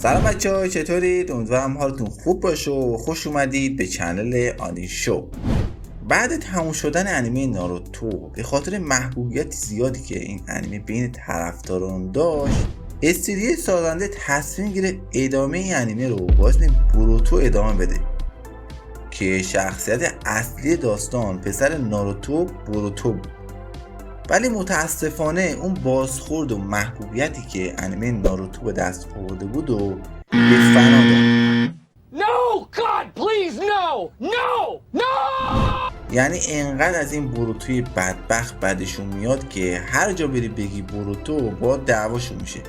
سلام بچه‌ها، چطورید؟ امیدوارم حالتون خوب باشه و خوش اومدید به چنل آنی شو. بعد تموم شدن انیمه ناروتو به خاطر محبوبیت زیادی که این انیمه بین طرفداران داشت، استودیوی سازنده تصمیم گرفت ادامه این انیمه رو با اسم بوروتو ادامه بده که شخصیت اصلی داستان پسر ناروتو بوروتو بود. ولی متاسفانه اون بازخورد و محبوبیتی که انیمه ناروتو به دست آورده بود و به فنا داد. No! God, please, no! No! No! یعنی انقدر از این بوروتوی بدبخت بدشون میاد که هر جا بری بگی بوروتو با دعواشون میشه.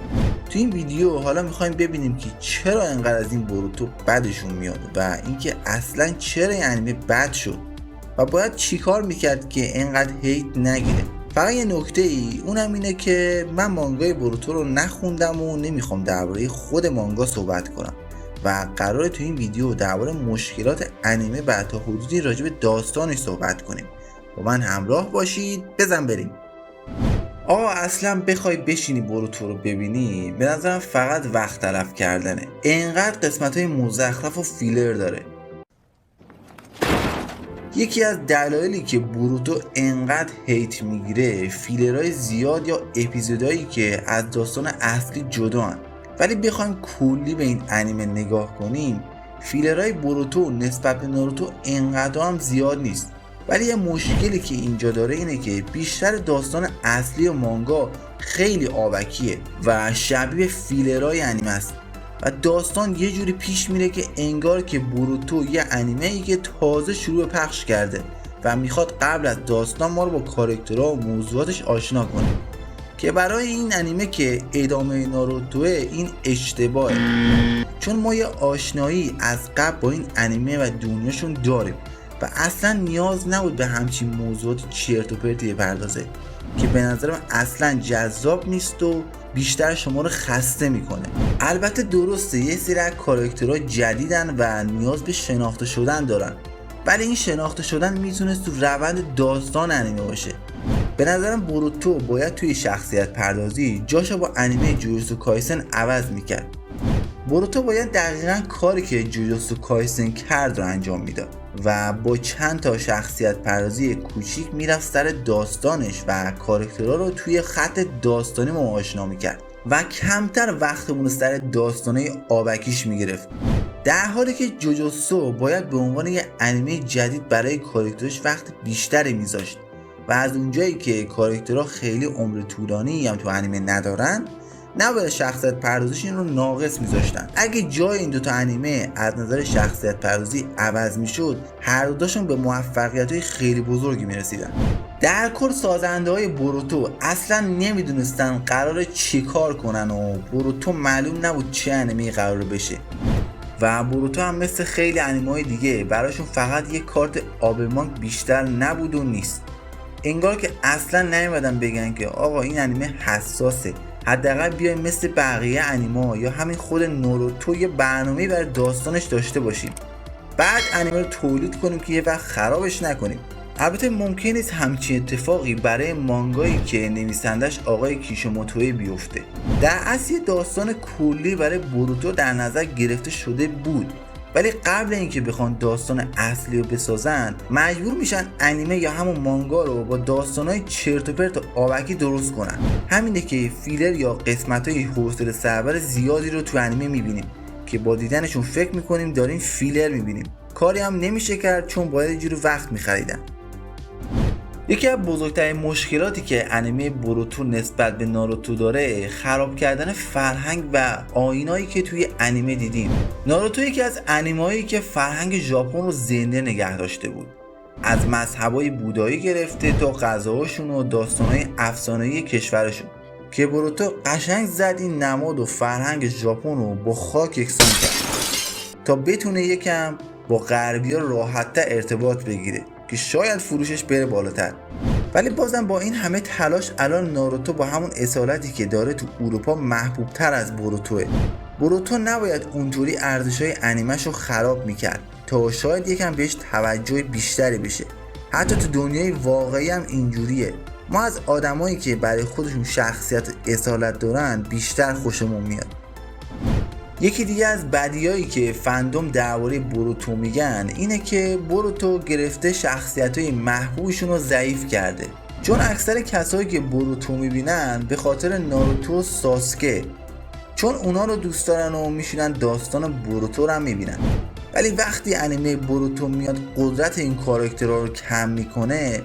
تو این ویدیو حالا میخوایم ببینیم که چرا انقدر از این بوروتو بدشون میاد و اینکه اصلا چرا این انیمه بد شد و باید چیکار میکرد که انقدر هیت نگیره. فقط یه نکته ای اونم اینه که من مانگای بوروتو رو نخوندم و نمیخوام درباره خود مانگا صحبت کنم و قراره تو این ویدیو درباره مشکلات انیمه و تا حدودی راجع به داستانش صحبت کنیم. با من همراه باشید، بزن بریم. آقا اصلا بخوای بشینی بوروتو رو ببینی به نظرم فقط وقت تلف کردنه. انقدر قسمت‌های مزخرف و فیلر داره. یکی از دلایلی که بوروتو انقدر هیت میگیره فیلرهای زیاد یا اپیزودهایی که از داستان اصلی جدا هن. ولی بخوایم کلی به این انیمه نگاه کنیم، فیلرهای بوروتو نسبت به ناروتو انقدر هم زیاد نیست. ولی یه مشکلی که اینجا داره اینه که بیشتر داستان اصلی و مانگا خیلی آبکیه و شبیه فیلرهای انیمه است و داستان یه جوری پیش میره که انگار که بوروتو یه انیمه ای که تازه شروع پخش کرده و میخواد قبل از داستان ما رو با کاراکترها و موضوعاتش آشنا کنه که برای این انیمه که ادامه ناروتوه این اشتباهه، چون ما یه آشنایی از قبل با این انیمه و دنیاشون داریم و اصلا نیاز نبود به همچین موضوعات چرت و پرتی بپردازه که به نظرم اصلا جذاب نیست و بیشتر شما رو خسته میکنه. البته درسته یه سری از کاراکترها جدیدن و نیاز به شناخته شدن دارن، ولی این شناخته شدن میتونست تو روند داستان انیمه باشه. به نظرم بوروتو باید توی شخصیت پردازی جاشو با انیمه جوجوتسو کایسن عوض میکرد. بوروتو باید دقیقا کاری که جوجوتسو کایسن کرد رو انجام میداد و با چند تا شخصیت پردازی کوچیک میرفت سر داستانش و کاراکترها رو توی خط داستانی ما آشنا میکرد و کمتر وقتمون رو سر داستانه آبکیش میگرفت، در حالی که جوجوتسو باید به عنوان یه انیمه جدید برای کاراکترش وقت بیشتری میذاشت و از اونجایی که کاراکترها خیلی عمر طولانی هم تو انیمه ندارن نباید شخصیت پردازیشون رو ناقص میذاشتن. اگه جای این دوتا انیمه از نظر شخصیت پردازی عوض میشد هر دوتاشون به موفقیت‌های خیلی بزرگی میرسیدن. در کل سازنده های بوروتو اصلا نمیدونستن قراره چی کار کنن و بوروتو معلوم نبود چه انیمه‌ای قراره بشه و بوروتو هم مثل خیلی انیمه‌های دیگه براشون فقط یک کارت آبمانگ بیشتر نبود و نیست. انگار که اصلا نیومدن بگن که آقا این انیمه حساسه، حداقل بیایم مثل بقیه انیمه یا همین خود ناروتو یه برنامه‌ای برای داستانش داشته باشیم، بعد انیمه رو تولید کنیم که یه وقت خرابش نکنیم. البته ممکن نیست همچین اتفاقی برای مانگایی که نویسندش آقای کیشیموتوئه بیفته. در اصل داستان کلی برای بوروتو در نظر گرفته شده بود، ولی قبل اینکه بخوان داستان اصلی رو بسازن مجبور میشن انیمه یا همون مانگا رو با داستانای چرت و پرت و آبکی درست کنن. همینه که فیلر یا قسمتای حوصله سربر زیادی رو تو انیمه میبینیم که با دیدنشون فکر میکنیم داریم فیلر میبینیم. کاری هم نمیشه کرد چون باید یه جور وقت میخریدن. یکی از بزرگترین مشکلاتی که انیمه بوروتو نسبت به ناروتو داره خراب کردن فرهنگ و آیینایی که توی انیمه دیدیم. ناروتو یکی از انیمه‌هایی که فرهنگ ژاپن رو زنده نگه داشته بود، از مذهبای بودایی گرفته تا غذاهاشون و داستانهای افسانه‌ای کشورشون، که بوروتو قشنگ زد این نماد و فرهنگ ژاپن رو با خاک یکسان کرد تا بتونه یکم با غربی‌ها راحت‌تر ارتباط بگیره که شاید فروشش بره بالاتر. ولی بازم با این همه تلاش الان ناروتو با همون اصالتی که داره تو اروپا محبوب تر از بوروتوه. بوروتو نباید اونطوری ارزش‌های انیمش رو خراب میکرد تا شاید یکم بهش توجه بیشتری بشه. حتی تو دنیای واقعی هم اینجوریه. ما از آدمایی که برای خودشون شخصیت اصالت دارن بیشتر خوشمون میاد. یکی دیگه از بدیایی که فندوم درباره بوروتو میگن اینه که بوروتو گرفته شخصیت‌های محبوبشون رو ضعیف کرده، چون اکثر کسایی که بوروتو میبینن به خاطر ناروتو و ساسکه، چون اونا رو دوست دارن و میشینن داستان بوروتو رو هم میبینن. ولی وقتی انیمه بوروتو میاد قدرت این کاراکترها رو کم میکنه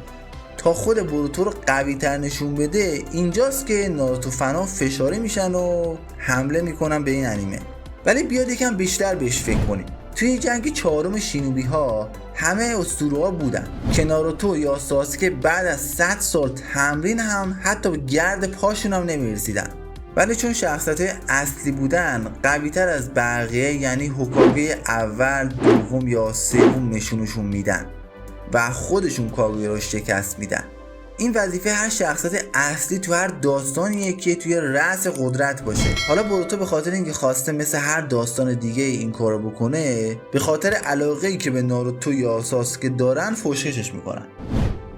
تا خود بوروتو رو قوی تر نشون بده، اینجاست که ناروتو فنا فشاری میشن و حمله میکنن به این انیمه. ولی بیاد یکم بیشتر بهش فکر کنیم. توی جنگ 4 شینوبی ها همه اسطوره ها بودن که ناروتو یا ساسکه بعد از 100 سال تمرین هم حتی به گرد پاشون هم نمیرسیدن، ولی چون شخصیت اصلی بودن قوی تر از بقیه، یعنی هوکاگه اول، دوم یا سوم نشونشون میدن و خودشون کاگویا رو شکست میدن. این وظیفه هر شخصیت اصلی تو هر داستانیه که توی رأس قدرت باشه. حالا بوروتو به خاطر اینکه خواسته مثل هر داستان دیگه این کارو بکنه، به خاطر علاقه‌ای که به ناروتو یا ساسکه دارن فوشکشش میکنن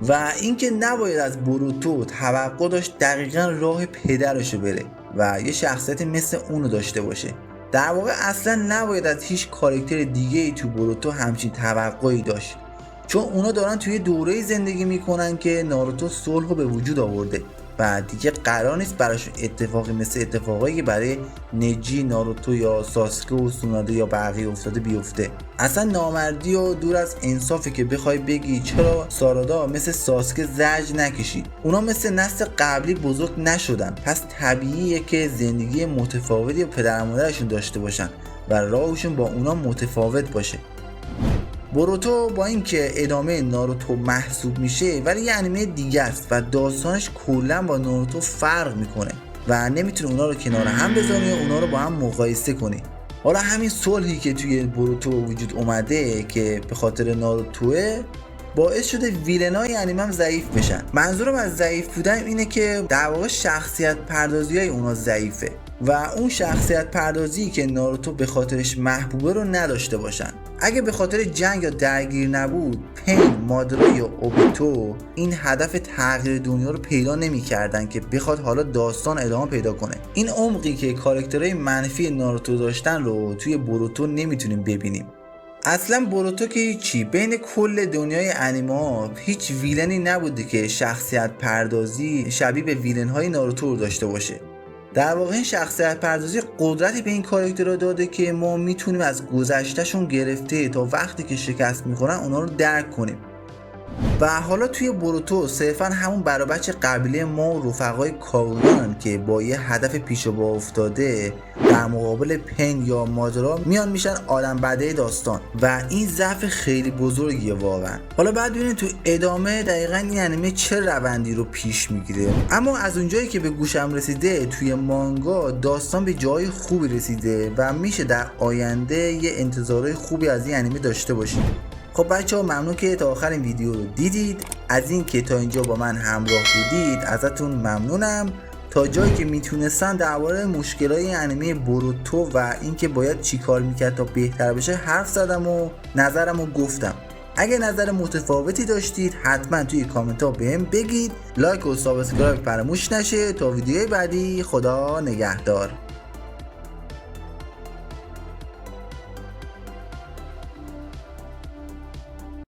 و اینکه نباید از بوروتو توقع داشت دقیقاً راه پدرشو بره و یه شخصیت مثل اونو داشته باشه. در واقع اصلا نباید از هیچ کاراکتر دیگه‌ای تو بوروتو همچین توقعی داشت، چون اونا دارن توی دوره زندگی میکنن که ناروتو صلح به وجود آورده و دیگه قرار نیست براشون اتفاقی مثل اتفاقایی که برای نجی، ناروتو یا ساسکه و سوناده یا بقیه افتاده بیفته. اصلا نامردی و دور از انصافه که بخوای بگی چرا سارادا مثل ساسکه زجر نکشید. اونا مثل نسل قبلی بزرگ نشدن، پس طبیعیه که زندگی متفاوتی با پدر و مادرشون داشته باشن و راهشون با اونا متفاوت باشه. بوروتو با اینکه ادامه ناروتو محسوب میشه ولی یه انیمه دیگه است و داستانش کلا با ناروتو فرق میکنه و نمیتونه اونا رو کنار هم بذاره و اونا رو با هم مقایسه کنه. حالا همین صلحی که توی بوروتو وجود اومده که به خاطر ناروتوه باعث شده ویلنای انیمه هم ضعیف بشن. منظورم از ضعیف بودن اینه که در واقع شخصیت پردازی های اونا ضعیفه و اون شخصیت پردازی که ناروتو به خاطرش محبوبه رو نداشته باشن. اگه به خاطر جنگ یا درگیر نبود، پین، مادارا یا اوبیتو این هدف تغییر دنیا رو پیدا نمی کردن که بخواد حالا داستان ادامه پیدا کنه. این عمقی که کاراکترهای منفی ناروتو داشتن رو توی بوروتو نمیتونیم ببینیم. اصلا بوروتو که هیچی، بین کل دنیای انیمه هیچ ویلنی نبوده که شخصیت پردازی شبیه به ویلن های ناروتو رو داشته باشه. در واقع این شخصیت پردازی قدرتی به این کاراکترها داده که ما میتونیم از گذشتهشون گرفته تا وقتی که شکست میخورن اونا رو درک کنیم. و حالا توی بوروتو صرفا همون برابچه قبیله ما و رفقای کاگویان که با یه هدف پیش با افتاده در مقابل پن یا مادارا میان میشن آدم بده داستان و این ضعف خیلی بزرگیه واقعا. حالا بعد ببینید تو ادامه دقیقاً این انیمه چه روندی رو پیش میگیره. اما از اونجایی که به گوشم رسیده توی مانگا داستان به جای خوبی رسیده و میشه در آینده یه انتظارهای خوبی از این انیمه داشته باشیم. خب بچه‌ها ممنون که تا آخر این ویدیو رو دیدید. از این که تا اینجا با من همراه بودید ازتون ممنونم. تا جایی که میتونستم درباره مشکلای انیمه بوروتو و اینکه باید چیکار میکرد تا بهتر بشه حرف زدم و نظرمو گفتم. اگه نظر متفاوتی داشتید حتما توی کامنت ها بهم بگید. لایک و سابسکرایب فراموش نشه. تا ویدیوی بعدی، خدا نگهدار.